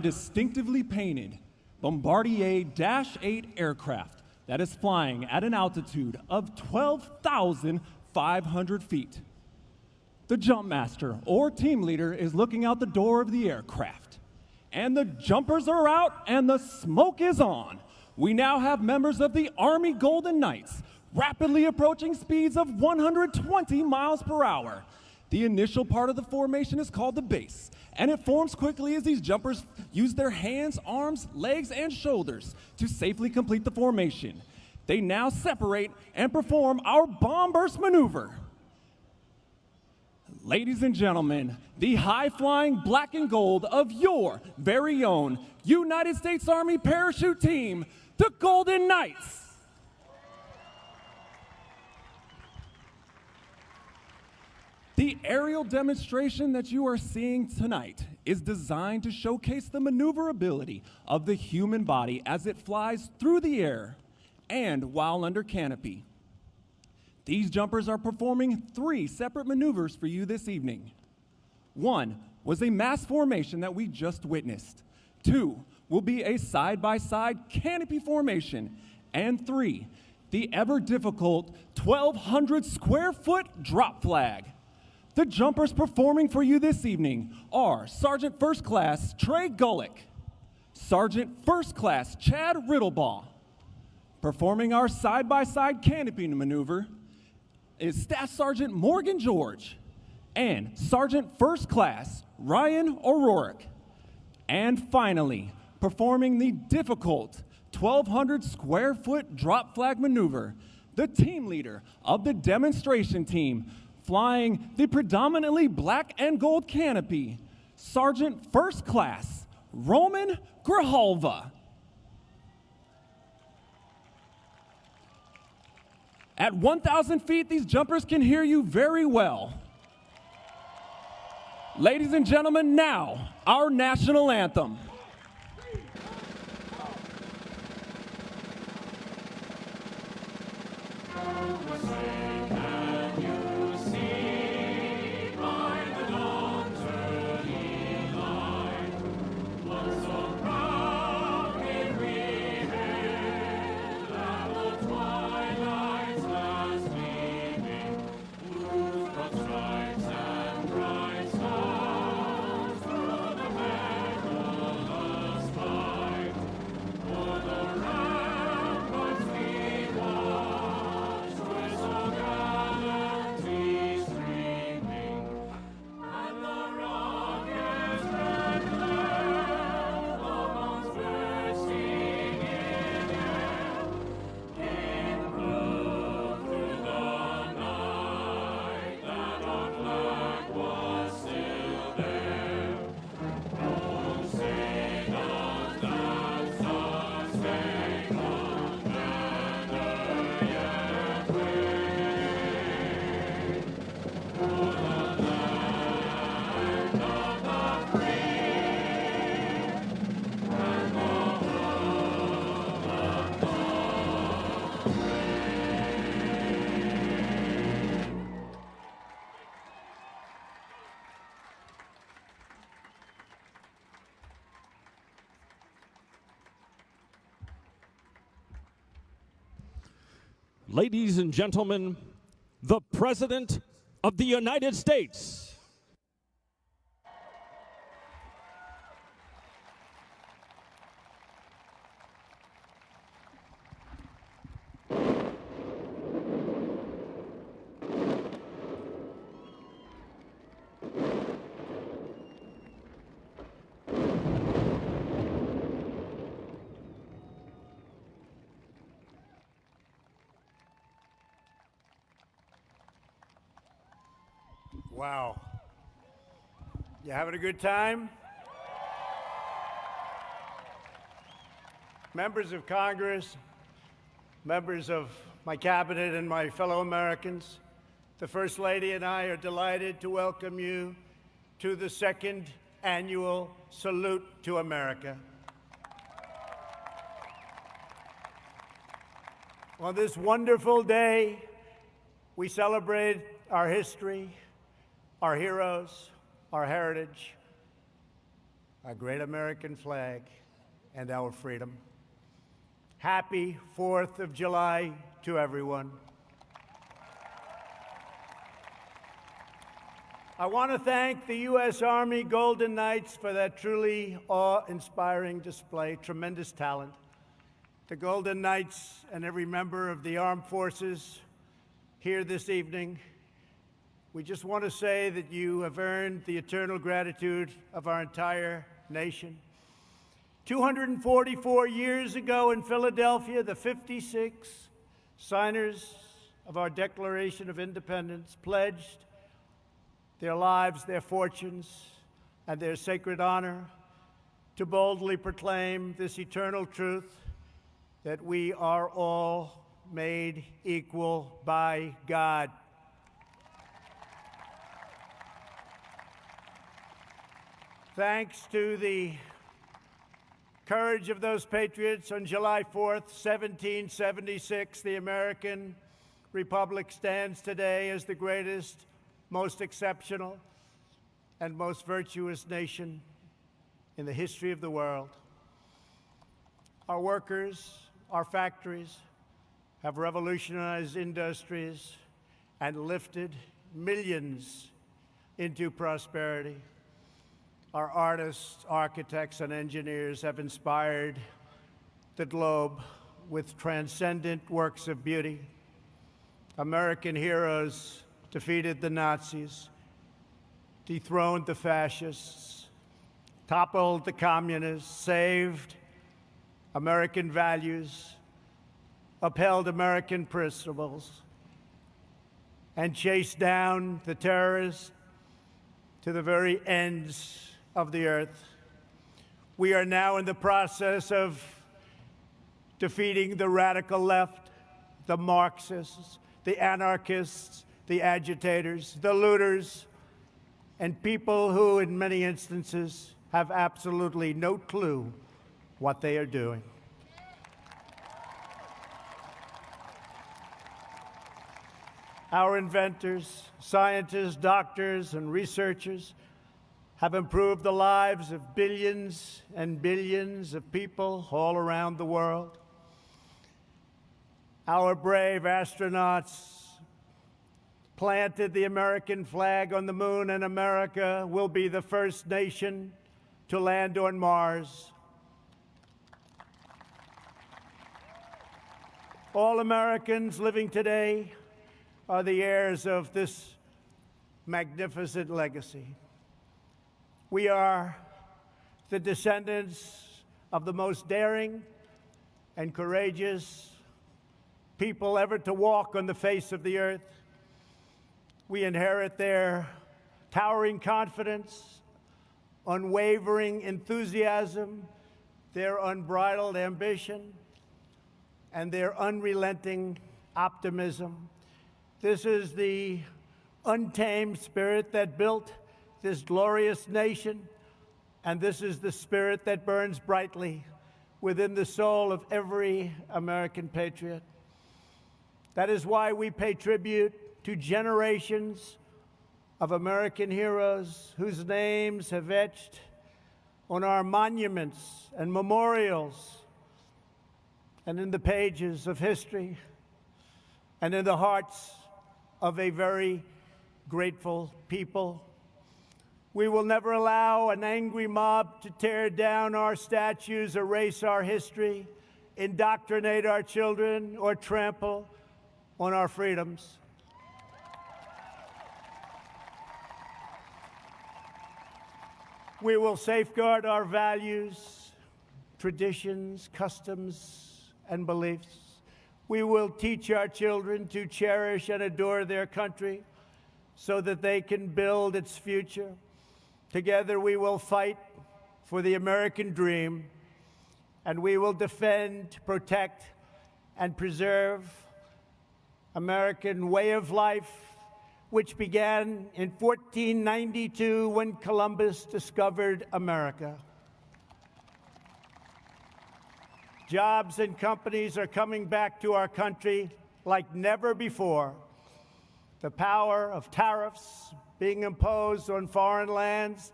distinctively painted Bombardier Dash 8 aircraft that is flying at an altitude of 12,500 feet. The jump master or team leader is looking out the door of the aircraft. And the jumpers are out and the smoke is on. We now have members of the Army Golden Knights rapidly approaching speeds of 120 miles per hour. The initial part of the formation is called the base, and it forms quickly as these jumpers use their hands, arms, legs, and shoulders to safely complete the formation. They now separate and perform our bomb burst maneuver. Ladies and gentlemen, the high-flying black and gold of your very own United States Army parachute team, the Golden Knights. The aerial demonstration that you are seeing tonight is designed to showcase the maneuverability of the human body as it flies through the air and while under canopy. These jumpers are performing 3 separate maneuvers for you this evening. 1 was a mass formation that we just witnessed. 2 will be a side-by-side canopy formation. And 3, the ever-difficult 1,200 square foot drop flag. The jumpers performing for you this evening are Sergeant First Class Trey Gulick, Sergeant First Class Chad Riddlebaugh. Performing our side-by-side canopy maneuver is Staff Sergeant Morgan George and Sergeant First Class Ryan O'Rourke. And finally, performing the difficult 1,200 square foot drop flag maneuver, the team leader of the demonstration team, flying the predominantly black and gold canopy, Sergeant First Class Roman Grijalva. At 1,000 feet, these jumpers can hear you very well. Ladies and gentlemen, now our national anthem. Ladies and gentlemen, the President of the United States. Wow. You having a good time? Members of Congress, members of my cabinet and my fellow Americans, the First Lady and I are delighted to welcome you to the 2nd annual Salute to America. On this wonderful day, we celebrate our history, our heroes, our heritage. our great American flag, and our freedom. Happy 4th of July to everyone. I want to thank the U.S. Army Golden Knights for that truly awe-inspiring display, tremendous talent. The Golden Knights and every member of the armed forces here this evening, we just want to say that you have earned the eternal gratitude of our entire nation. 244 years ago in Philadelphia, the 56 signers of our Declaration of Independence pledged their lives, their fortunes, and their sacred honor to boldly proclaim this eternal truth that we are all made equal by God. Thanks to the courage of those patriots, on July 4th, 1776, the American Republic stands today as the greatest, most exceptional, and most virtuous nation in the history of the world. Our workers, our factories have revolutionized industries and lifted millions into prosperity. Our artists, architects, and engineers have inspired the globe with transcendent works of beauty. American heroes defeated the Nazis, dethroned the fascists, toppled the communists, saved American values, upheld American principles, and chased down the terrorists to the very ends of the earth. We are now in the process of defeating the radical left, the Marxists, the anarchists, the agitators, the looters, and people who, in many instances, have absolutely no clue what they are doing. Our inventors, scientists, doctors, and researchers have improved the lives of billions and billions of people all around the world. Our brave astronauts planted the American flag on the moon, and America will be the first nation to land on Mars. All Americans living today are the heirs of this magnificent legacy. We are the descendants of the most daring and courageous people ever to walk on the face of the earth. We inherit their towering confidence, unwavering enthusiasm, their unbridled ambition, and their unrelenting optimism. This is the untamed spirit that built this glorious nation, and this is the spirit that burns brightly within the soul of every American patriot. That is why we pay tribute to generations of American heroes whose names have etched on our monuments and memorials and in the pages of history and in the hearts of a very grateful people. We will never allow an angry mob to tear down our statues, erase our history, indoctrinate our children, or trample on our freedoms. We will safeguard our values, traditions, customs, and beliefs. We will teach our children to cherish and adore their country so that they can build its future. Together we will fight for the American dream, and we will defend, protect, and preserve American way of life, which began in 1492 when Columbus discovered America. Jobs and companies are coming back to our country like never before. The power of tariffs being imposed on foreign lands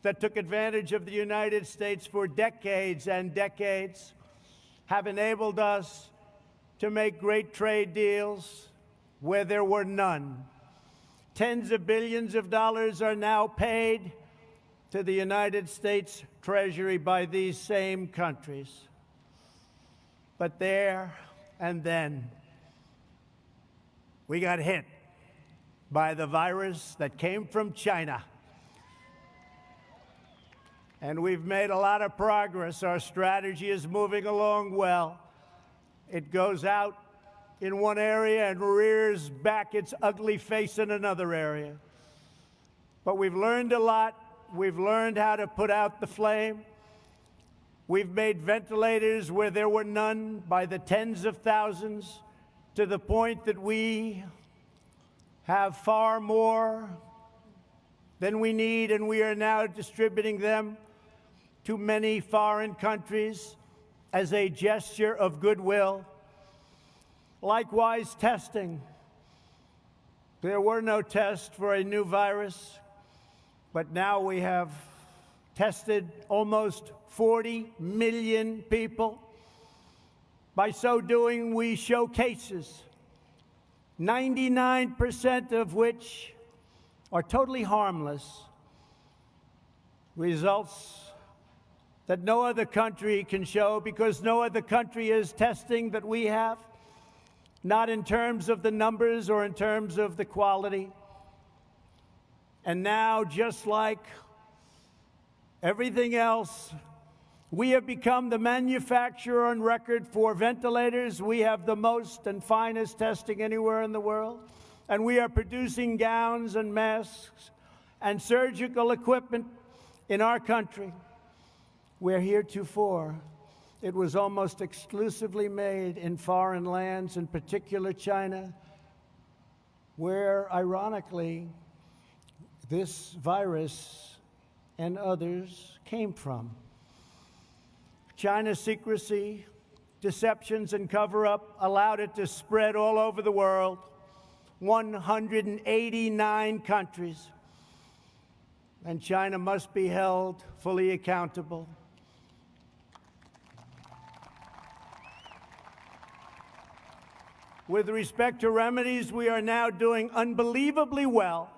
that took advantage of the United States for decades and decades have enabled us to make great trade deals where there were none. Tens of billions of dollars are now paid to the United States Treasury by these same countries. But there and then, we got hit by the virus that came from China. And we've made a lot of progress. Our strategy is moving along well. It goes out in one area and rears back its ugly face in another area. But we've learned a lot. We've learned how to put out the flame. We've made ventilators where there were none by the tens of thousands, to the point that we have far more than we need, and we are now distributing them to many foreign countries as a gesture of goodwill. Likewise, testing. There were no tests for a new virus, but now we have tested almost 40 million people. By so doing, we show cases, 99% of which are totally harmless. Results that no other country can show, because no other country is testing that we have, not in terms of the numbers or in terms of the quality. And now, just like everything else, we have become the manufacturer on record for ventilators. We have the most and finest testing anywhere in the world. And we are producing gowns and masks and surgical equipment in our country, where heretofore it was almost exclusively made in foreign lands, in particular China, where, ironically, this virus and others came from. China's secrecy, deceptions, and cover-up allowed it to spread all over the world, 189 countries. And China must be held fully accountable. With respect to remedies, we are now doing unbelievably well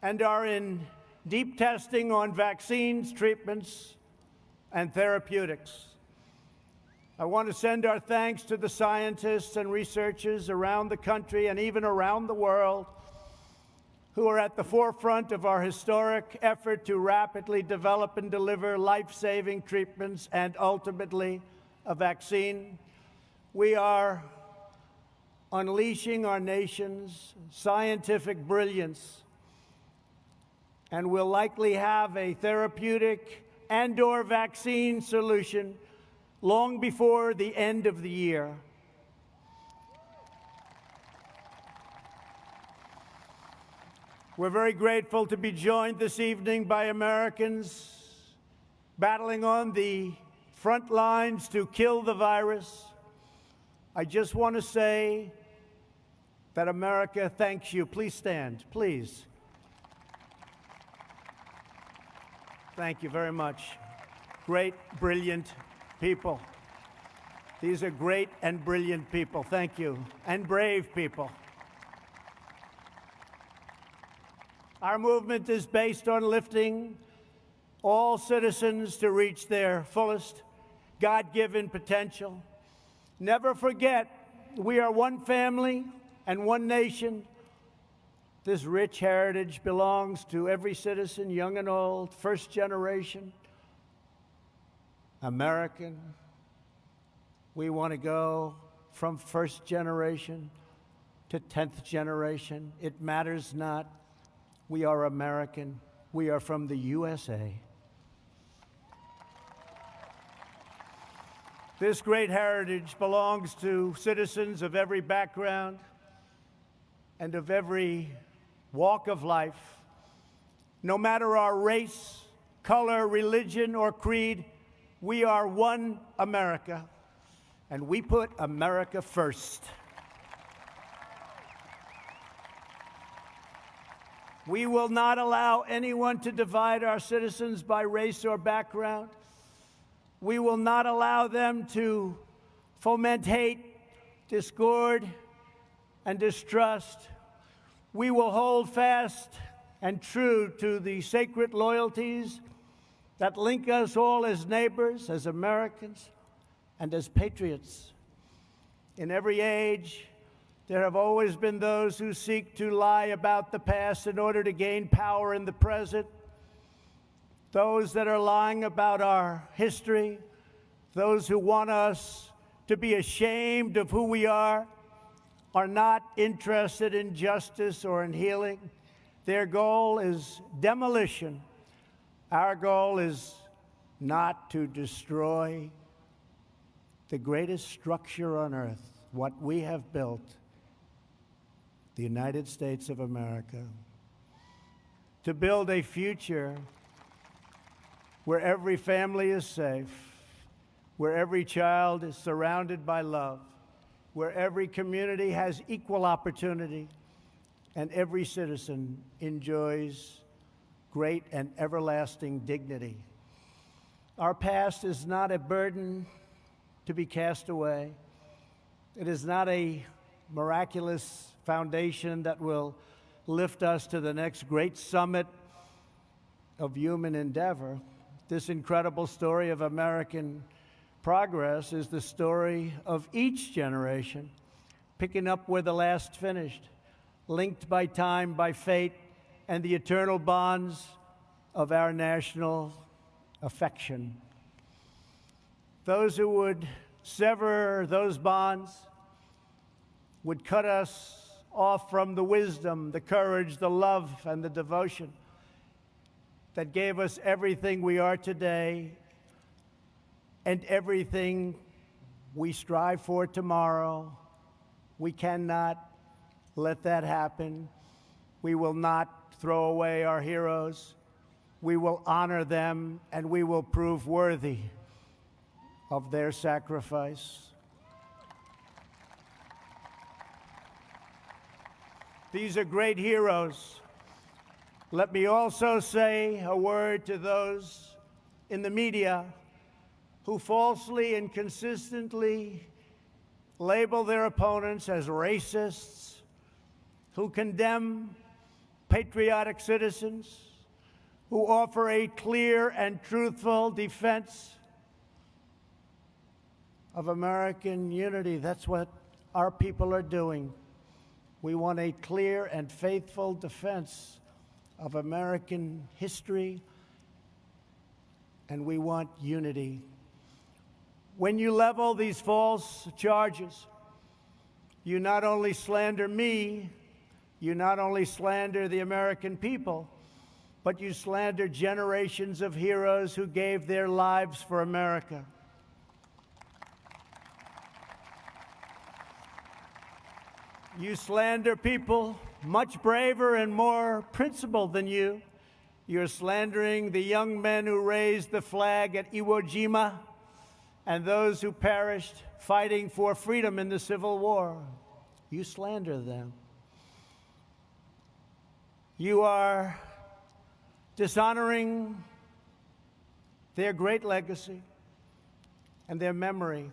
and are in deep testing on vaccines, treatments, and therapeutics. I want to send our thanks to the scientists and researchers around the country and even around the world who are at the forefront of our historic effort to rapidly develop and deliver life-saving treatments and ultimately a vaccine. We are unleashing our nation's scientific brilliance, and will likely have a therapeutic and/or vaccine solution long before the end of the year. We're very grateful to be joined this evening by Americans battling on the front lines to kill the virus. I just want to say that America thanks you. Please stand, please. Thank you very much. Great, brilliant people. These are great and brilliant people. Thank you. And brave people. Our movement is based on lifting all citizens to reach their fullest God-given potential. Never forget, we are one family and one nation. This rich heritage belongs to every citizen, young and old, first generation American. We want to go from first generation to 10th generation. It matters not. We are American. We are from the USA. This great heritage belongs to citizens of every background and of every walk of life. No matter our race, color, religion, or creed, we are one America, and we put America first. We will not allow anyone to divide our citizens by race or background. We will not allow them to foment hate, discord, and distrust. We will hold fast and true to the sacred loyalties that link us all as neighbors, as Americans, and as patriots. In every age, there have always been those who seek to lie about the past in order to gain power in the present. Those that are lying about our history, those who want us to be ashamed of who we are not interested in justice or in healing. Their goal is demolition. Our goal is not to destroy the greatest structure on earth, what we have built, the United States of America, to build a future where every family is safe, where every child is surrounded by love, where every community has equal opportunity, and every citizen enjoys great and everlasting dignity. Our past is not a burden to be cast away. It is not a miraculous foundation that will lift us to the next great summit of human endeavor. This incredible story of American progress is the story of each generation, picking up where the last finished, linked by time, by fate, and the eternal bonds of our national affection. Those who would sever those bonds would cut us off from the wisdom, the courage, the love, and the devotion that gave us everything we are today and everything we strive for tomorrow. We cannot let that happen. We will not throw away our heroes. We will honor them, and we will prove worthy of their sacrifice. These are great heroes. Let me also say a word to those in the media who falsely and consistently label their opponents as racists, who condemn patriotic citizens, who offer a clear and truthful defense of American unity. That's what our people are doing. We want a clear and faithful defense of American history, and we want unity. When you level these false charges, you not only slander me, you not only slander the American people, but you slander generations of heroes who gave their lives for America. You slander people much braver and more principled than you. You're slandering the young men who raised the flag at Iwo Jima and those who perished fighting for freedom in the Civil War. You slander them. You are dishonoring their great legacy and their memory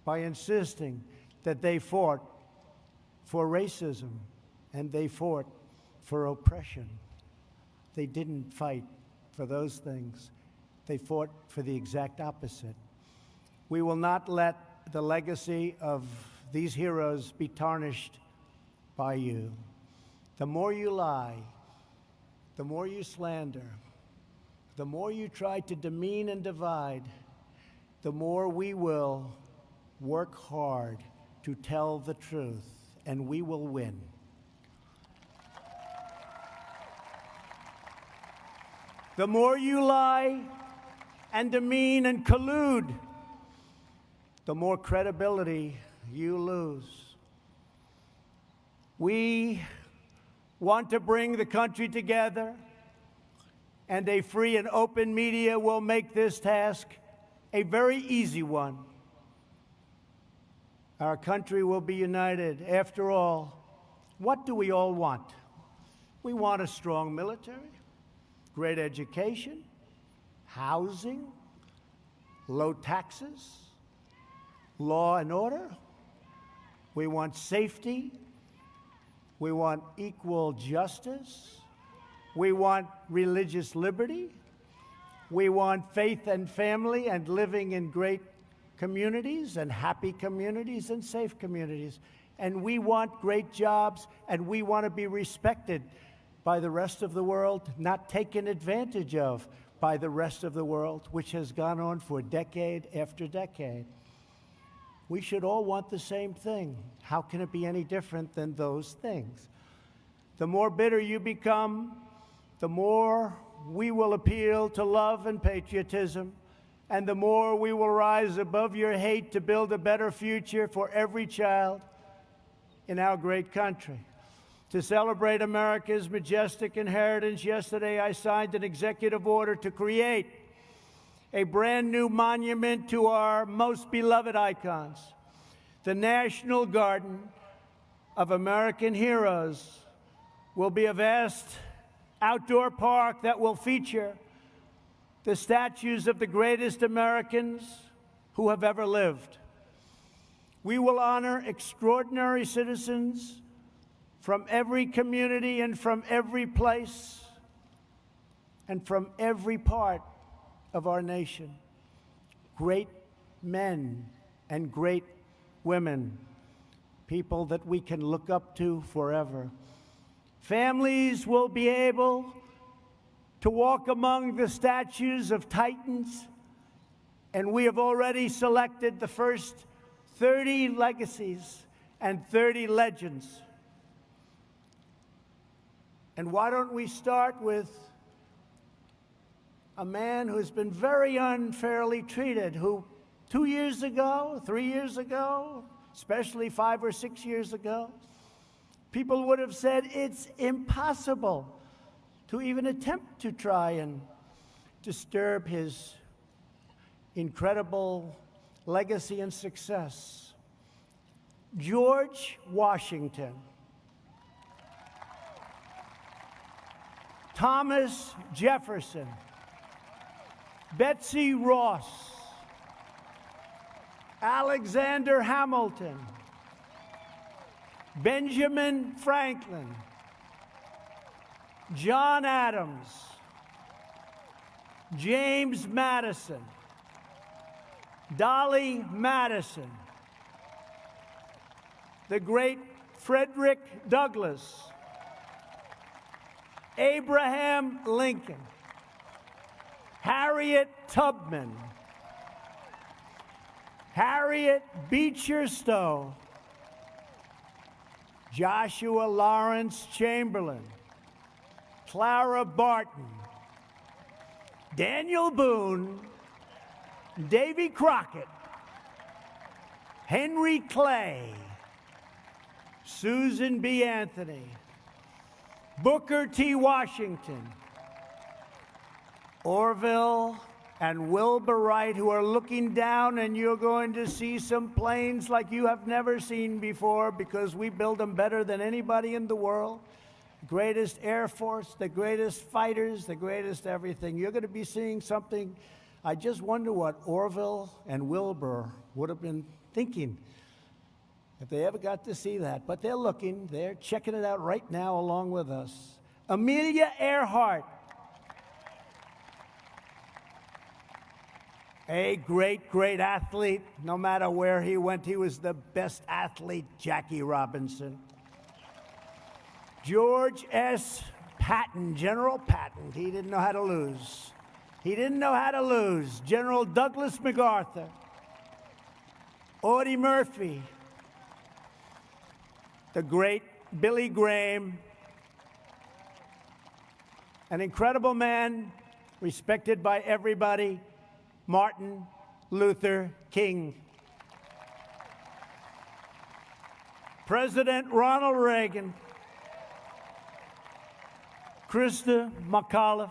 by insisting that they fought for racism and they fought for oppression. They didn't fight for those things. They fought for the exact opposite. We will not let the legacy of these heroes be tarnished by you. The more you lie, the more you slander, the more you try to demean and divide, the more we will work hard to tell the truth, and we will win. The more you lie and demean and collude, the more credibility you lose. We want to bring the country together, and a free and open media will make this task a very easy one. Our country will be united. After all, what do we all want? We want a strong military, great education, housing, low taxes, law and order. We want safety. We want equal justice. We want religious liberty. We want faith and family and living in great communities and happy communities and safe communities. And we want great jobs, and we want to be respected by the rest of the world, not taken advantage of by the rest of the world, which has gone on for decade after decade. We should all want the same thing. How can it be any different than those things? The more bitter you become, the more we will appeal to love and patriotism, and the more we will rise above your hate to build a better future for every child in our great country. To celebrate America's majestic inheritance, yesterday I signed an executive order to create a brand new monument to our most beloved icons. The National Garden of American Heroes will be a vast outdoor park that will feature the statues of the greatest Americans who have ever lived. We will honor extraordinary citizens from every community and from every place and from every part of our nation. Great men and great women, people that we can look up to forever. Families will be able to walk among the statues of titans, and we have already selected the first 30 legacies and 30 legends. And why don't we start with a man who's been very unfairly treated, who 2 years ago, 3 years ago, especially 5 or 6 years ago, people would have said it's impossible to even attempt to try and disturb his incredible legacy and success. George Washington, Thomas Jefferson, Betsy Ross, Alexander Hamilton, Benjamin Franklin, John Adams, James Madison, Dolly Madison, the great Frederick Douglass, Abraham Lincoln, Harriet Tubman, Harriet Beecher Stowe, Joshua Lawrence Chamberlain, Clara Barton, Daniel Boone, Davy Crockett, Henry Clay, Susan B. Anthony, Booker T. Washington, Orville and Wilbur Wright, who are looking down, and you're going to see some planes like you have never seen before, because we build them better than anybody in the world. The greatest Air Force, the greatest fighters, the greatest everything. You're going to be seeing something. I just wonder what Orville and Wilbur would have been thinking if they ever got to see that. But they're looking. They're checking it out right now along with us. Amelia Earhart, a great, great athlete. No matter where he went, he was the best athlete. Jackie Robinson. George S. Patton, General Patton. He didn't know how to lose. He didn't know how to lose. General Douglas MacArthur. Audie Murphy. The great Billy Graham. An incredible man, respected by everybody, Martin Luther King. President Ronald Reagan. Christa McAuliffe,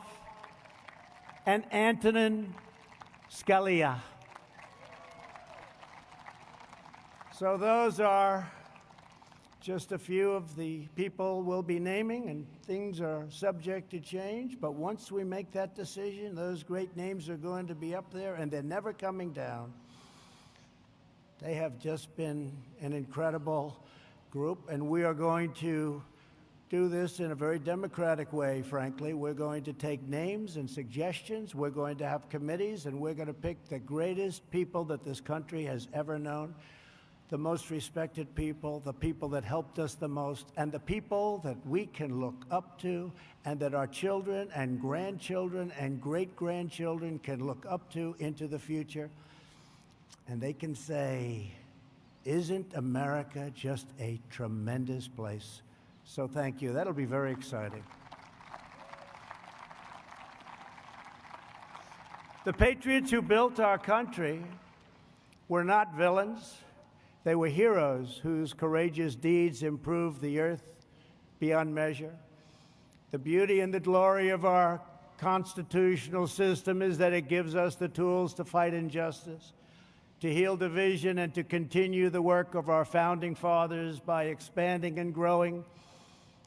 and Antonin Scalia. So those are just a few of the people we'll be naming, and things are subject to change. But once we make that decision, those great names are going to be up there, and they're never coming down. They have just been an incredible group, and we are going to do this in a very democratic way, frankly. We're going to take names and suggestions. We're going to have committees, and we're going to pick the greatest people that this country has ever known, the most respected people, the people that helped us the most, and the people that we can look up to and that our children and grandchildren and great-grandchildren can look up to into the future. And they can say, isn't America just a tremendous place? So thank you. That'll be very exciting. The patriots who built our country were not villains. They were heroes whose courageous deeds improved the earth beyond measure. The beauty and the glory of our constitutional system is that it gives us the tools to fight injustice, to heal division, and to continue the work of our founding fathers by expanding and growing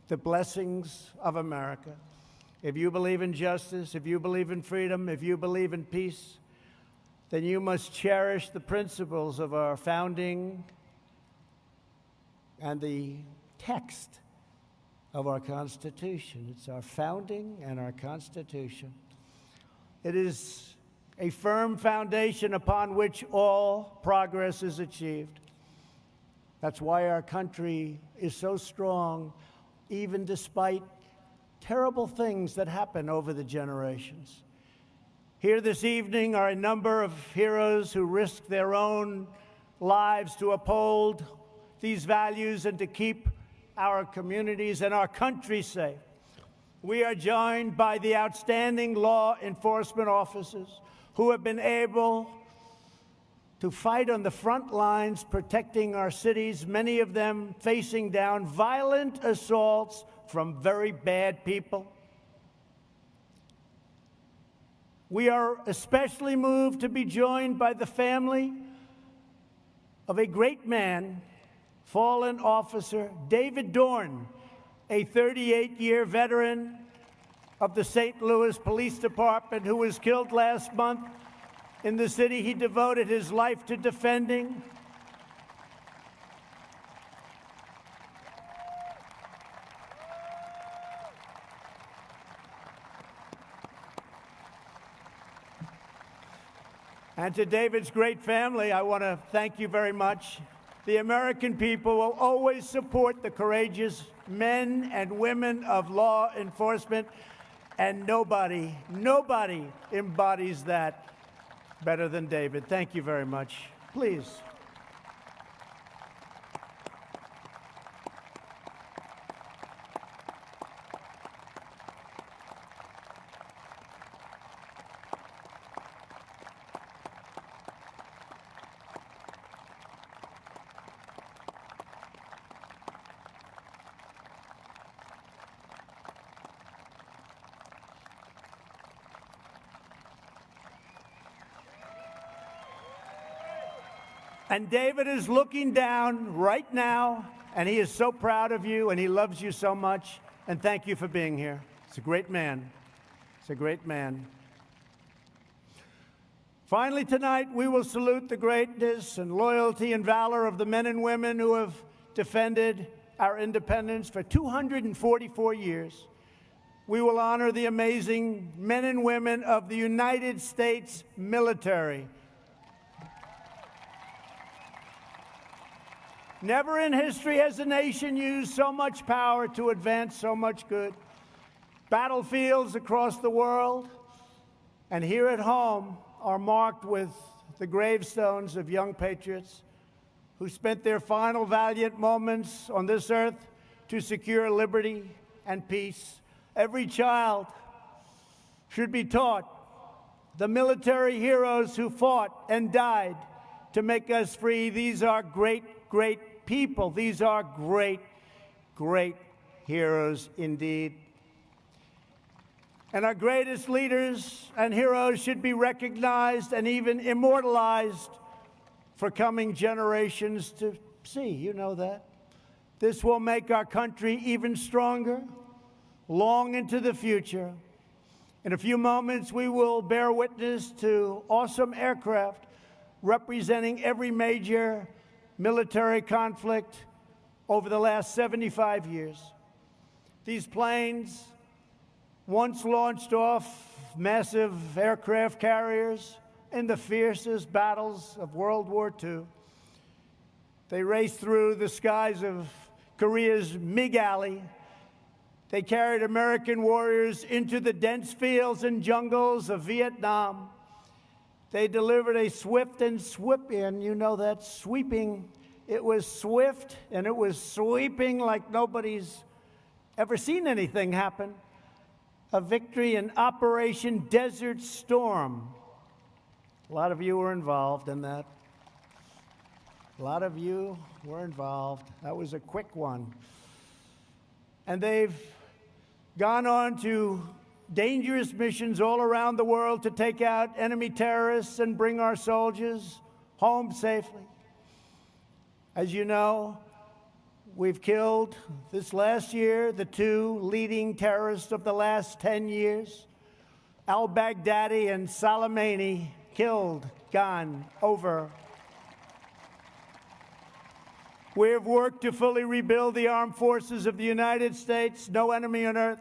the blessings of America. If you believe in justice, if you believe in freedom, if you believe in peace, then you must cherish the principles of our founding and the text of our Constitution. It's our founding and our Constitution. It is a firm foundation upon which all progress is achieved. That's why our country is so strong, even despite terrible things that happen over the generations. Here this evening are a number of heroes who risked their own lives to uphold these values and to keep our communities and our country safe. We are joined by the outstanding law enforcement officers who have been able to fight on the front lines, protecting our cities, many of them facing down violent assaults from very bad people. We are especially moved to be joined by the family of a great man, fallen officer David Dorn, a 38-year veteran of the St. Louis Police Department who was killed last month in the city he devoted his life to defending. And to David's great family, I want to thank you very much. The American people will always support the courageous men and women of law enforcement, and nobody embodies that better than David. Thank you very much. Please. And David is looking down right now, and he is so proud of you, and he loves you so much. And thank you for being here. It's a great man. It's a great man. Finally, tonight, we will salute the greatness and loyalty and valor of the men and women who have defended our independence for 244 years. We will honor the amazing men and women of the United States military. Never in history has a nation used so much power to advance so much good. Battlefields across the world and here at home are marked with the gravestones of young patriots who spent their final valiant moments on this earth to secure liberty and peace. Every child should be taught the military heroes who fought and died to make us free. These are great people. These are great heroes indeed. And our greatest leaders and heroes should be recognized and even immortalized for coming generations to see. You know that. This will make our country even stronger, long into the future. In a few moments, we will bear witness to awesome aircraft representing every major military conflict over the last 75 years. These planes once launched off massive aircraft carriers in the fiercest battles of World War II. They raced through the skies of Korea's MiG Alley. They carried American warriors into the dense fields and jungles of Vietnam. They delivered a swift and sweeping, you know that, sweeping. It was swift and it was sweeping like nobody's ever seen anything happen. A victory in Operation Desert Storm. A lot of you were involved in that. A lot of you were involved. That was a quick one. And they've gone on to dangerous missions all around the world to take out enemy terrorists and bring our soldiers home safely. As you know, we've killed this last year the two leading terrorists of the last 10 years, al-Baghdadi and Soleimani, killed, gone, over. We have worked to fully rebuild the armed forces of the United States. No enemy on earth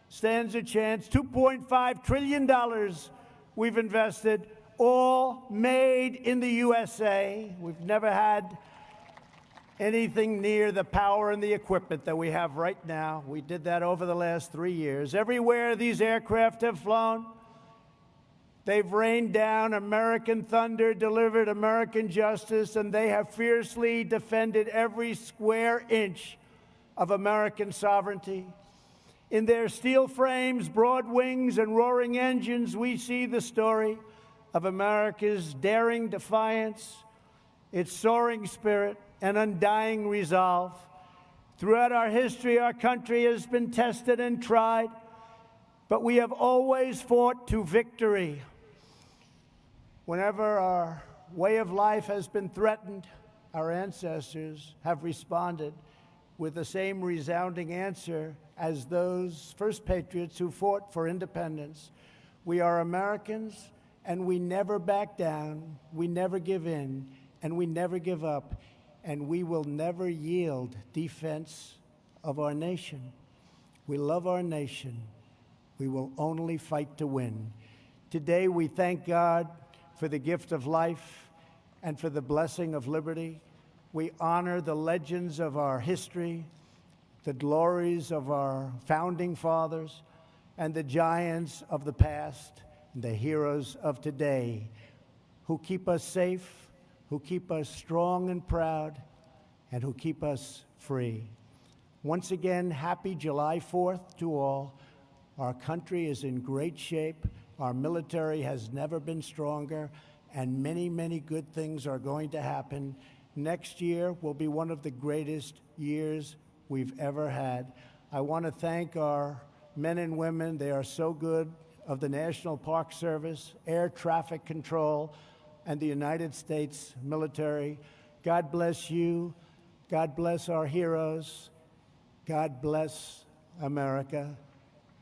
stands a chance. $2.5 trillion we've invested, all made in the USA. We've never had anything near the power and the equipment that we have right now. We did that over the last 3 years. Everywhere these aircraft have flown, they've rained down American thunder, delivered American justice, and they have fiercely defended every square inch of American sovereignty. In their steel frames, broad wings, and roaring engines, we see the story of America's daring defiance, its soaring spirit, and undying resolve. Throughout our history, our country has been tested and tried, but we have always fought to victory. Whenever our way of life has been threatened, our ancestors have responded with the same resounding answer as those first patriots who fought for independence. We are Americans, and we never back down, we never give in, and we never give up, and we will never yield defense of our nation. We love our nation. We will only fight to win. Today, we thank God for the gift of life and for the blessing of liberty. We honor the legends of our history, the glories of our founding fathers, and the giants of the past, the heroes of today, who keep us safe, who keep us strong and proud, and who keep us free. Once again, happy July 4th to all. Our country is in great shape. Our military has never been stronger, and many, many good things are going to happen. Next year will be one of the greatest years we've ever had. I want to thank our men and women. They are so good, of the National Park Service, Air Traffic Control, and the United States military. God bless you. God bless our heroes. God bless America.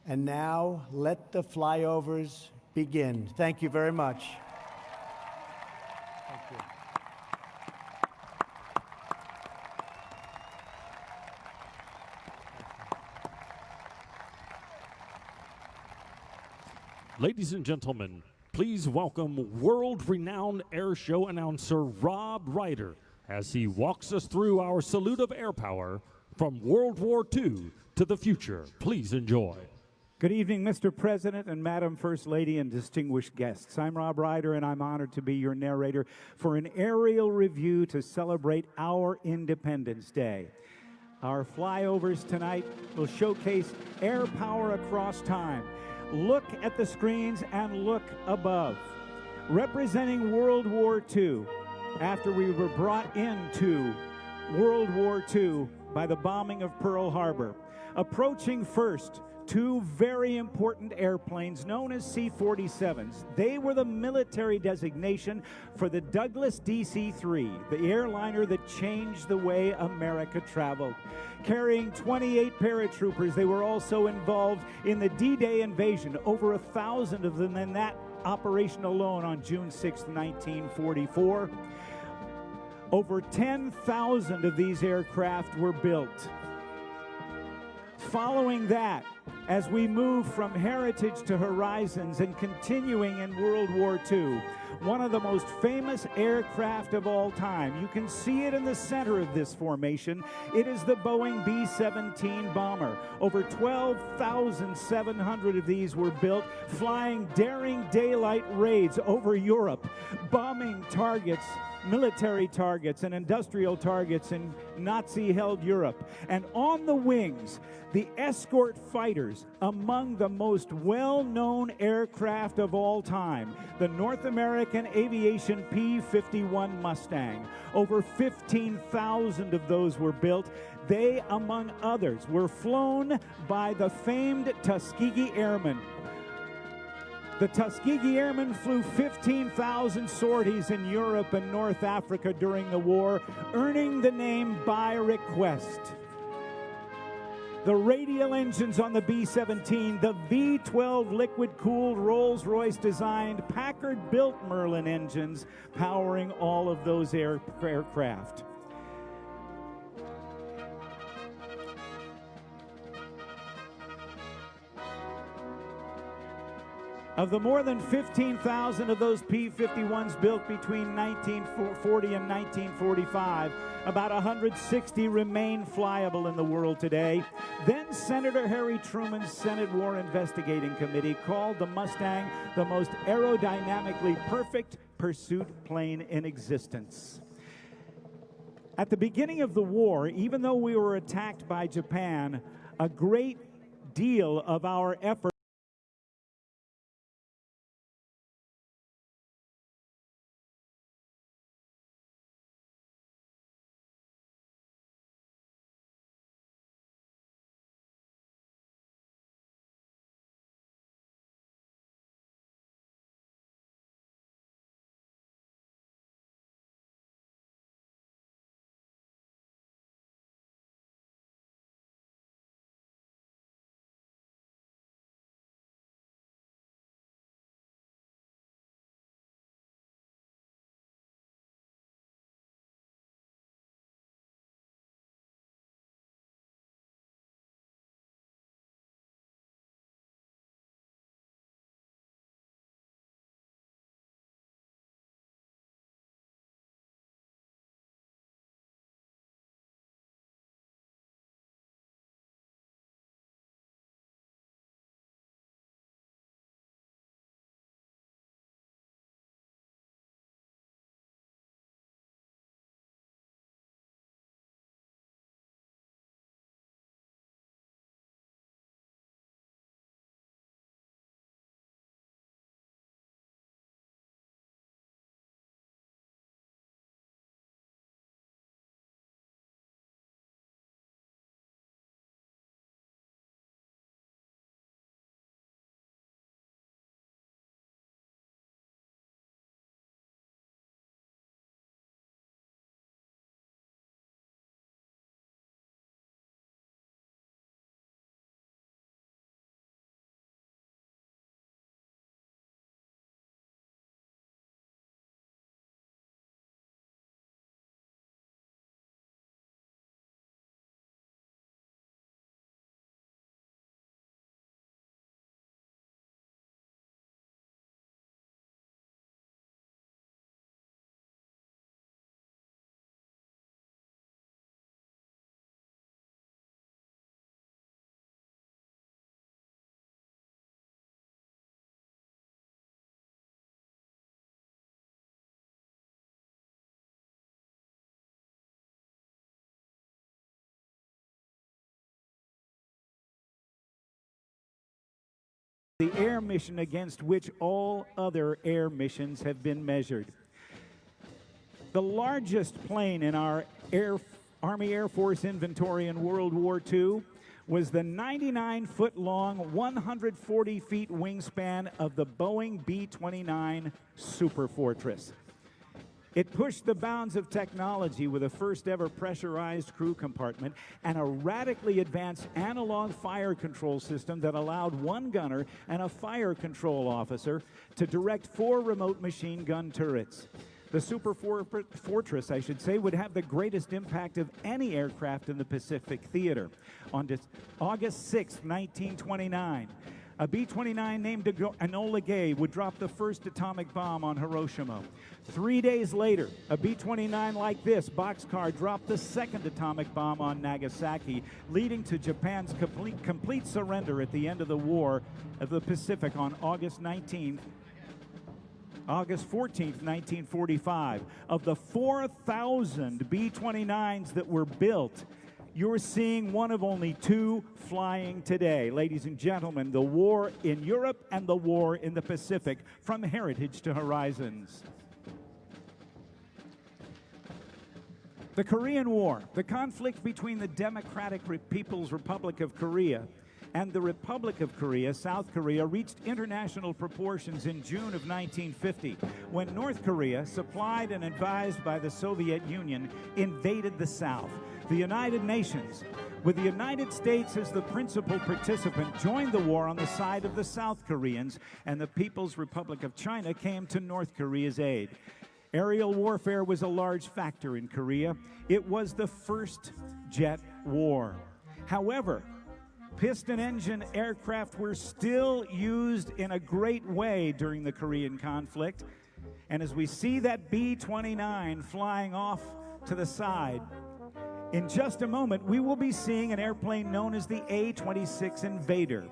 And now, let the flyovers begin. Thank you very much. Thank you. Ladies and gentlemen, please welcome world-renowned air show announcer Rob Ryder as he walks us through our salute of air power from World War II to the future. Please enjoy. Good evening, Mr. President and Madam First Lady and distinguished guests. I'm Rob Ryder, and I'm honored to be your narrator for an aerial review to celebrate our Independence Day. Our flyovers tonight will showcase air power across time. Look at the screens and look above. Representing World War II, after we were brought into World War II by the bombing of Pearl Harbor. Approaching first two very important airplanes known as C-47s. They were the military designation for the Douglas DC-3, the airliner that changed the way America traveled. Carrying 28 paratroopers, they were also involved in the D-Day invasion, over 1,000 of them in that operation alone on June 6, 1944. Over 10,000 of these aircraft were built. Following that, as we move from heritage to horizons and continuing in World War II, one of the most famous aircraft of all time. You can see it in the center of this formation. It is the Boeing B-17 bomber. Over 12,700 of these were built, flying daring daylight raids over Europe, bombing targets, military targets and industrial targets in Nazi-held Europe. And on the wings, the escort fighters, among the most well-known aircraft of all time, the North American Aviation P-51 Mustang. Over 15,000 of those were built. They, among others, were flown by the famed Tuskegee Airmen. The Tuskegee Airmen flew 15,000 sorties in Europe and North Africa during the war, earning the name by request. The radial engines on the B-17, the V-12 liquid-cooled Rolls-Royce designed Packard-built Merlin engines powering all of those aircraft. Of the more than 15,000 of those P-51s built between 1940 and 1945, about 160 remain flyable in the world today. Then Senator Harry Truman's Senate War Investigating Committee called the Mustang the most aerodynamically perfect pursuit plane in existence. At the beginning of the war, even though we were attacked by Japan, a great deal of our effort the air mission against which all other air missions have been measured. The largest plane in our Army Air Force inventory in World War II was the 99-foot-long, 140-feet wingspan of the Boeing B-29 Superfortress. It pushed the bounds of technology with a first-ever pressurized crew compartment and a radically advanced analog fire control system that allowed one gunner and a fire control officer to direct 4 remote machine gun turrets. The Superfortress, I should say, would have the greatest impact of any aircraft in the Pacific theater. On August 6, 1929, a B-29 named Enola Gay would drop the first atomic bomb on Hiroshima. 3 days later, a B-29 like this boxcar dropped the second atomic bomb on Nagasaki, leading to Japan's complete surrender at the end of the War of the Pacific on August 14th, 1945. Of the 4,000 B-29s that were built, you're seeing one of only 2 flying today. Ladies and gentlemen, the war in Europe and the war in the Pacific, from heritage to horizons. The Korean War, the conflict between the Democratic People's Republic of Korea and the Republic of Korea, South Korea, reached international proportions in June of 1950, when North Korea, supplied and advised by the Soviet Union, invaded the South. The United Nations, with the United States as the principal participant, joined the war on the side of the South Koreans, and the People's Republic of China came to North Korea's aid. Aerial warfare was a large factor in Korea. It was the first jet war. However, piston engine aircraft were still used in a great way during the Korean conflict. And as we see that B-29 flying off to the side, in just a moment, we will be seeing an airplane known as the A-26 Invader.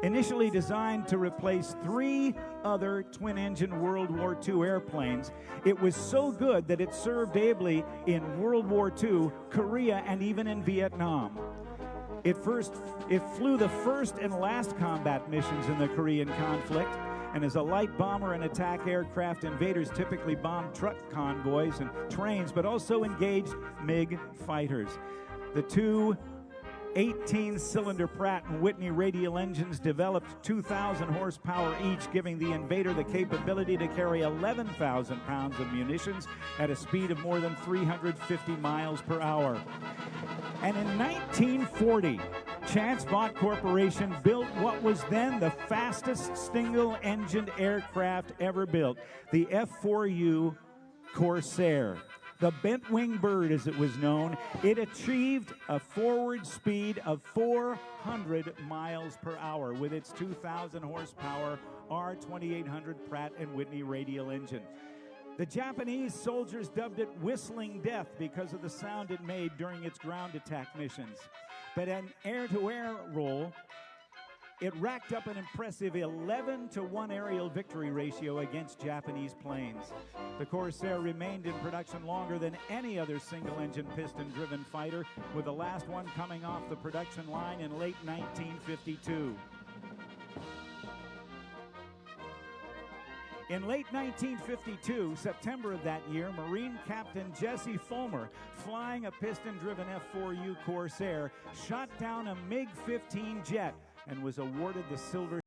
Initially designed to replace 3 other twin-engine World War II airplanes, it was so good that it served ably in World War II, Korea, and even in Vietnam. It flew the first and last combat missions in the Korean conflict, and as a light bomber and attack aircraft, Invaders typically bombed truck convoys and trains, but also engaged MiG fighters. The 2 18-cylinder Pratt & Whitney radial engines developed 2,000 horsepower each, giving the Invader the capability to carry 11,000 pounds of munitions at a speed of more than 350 miles per hour. And in 1940, Chance Vought Corporation built what was then the fastest single-engined aircraft ever built, the F-4U Corsair. The bent wing bird, as it was known, it achieved a forward speed of 400 miles per hour with its 2,000 horsepower R2800 Pratt & Whitney radial engine. The Japanese soldiers dubbed it Whistling Death because of the sound it made during its ground attack missions. But an air-to-air role, it racked up an impressive 11-to-1 aerial victory ratio against Japanese planes. The Corsair remained in production longer than any other single-engine piston-driven fighter, with the last one coming off the production line in late 1952. In late 1952, September of that year, Marine Captain Jesse Fulmer, flying a piston-driven F-4U Corsair, shot down a MiG-15 jet and was awarded the Silver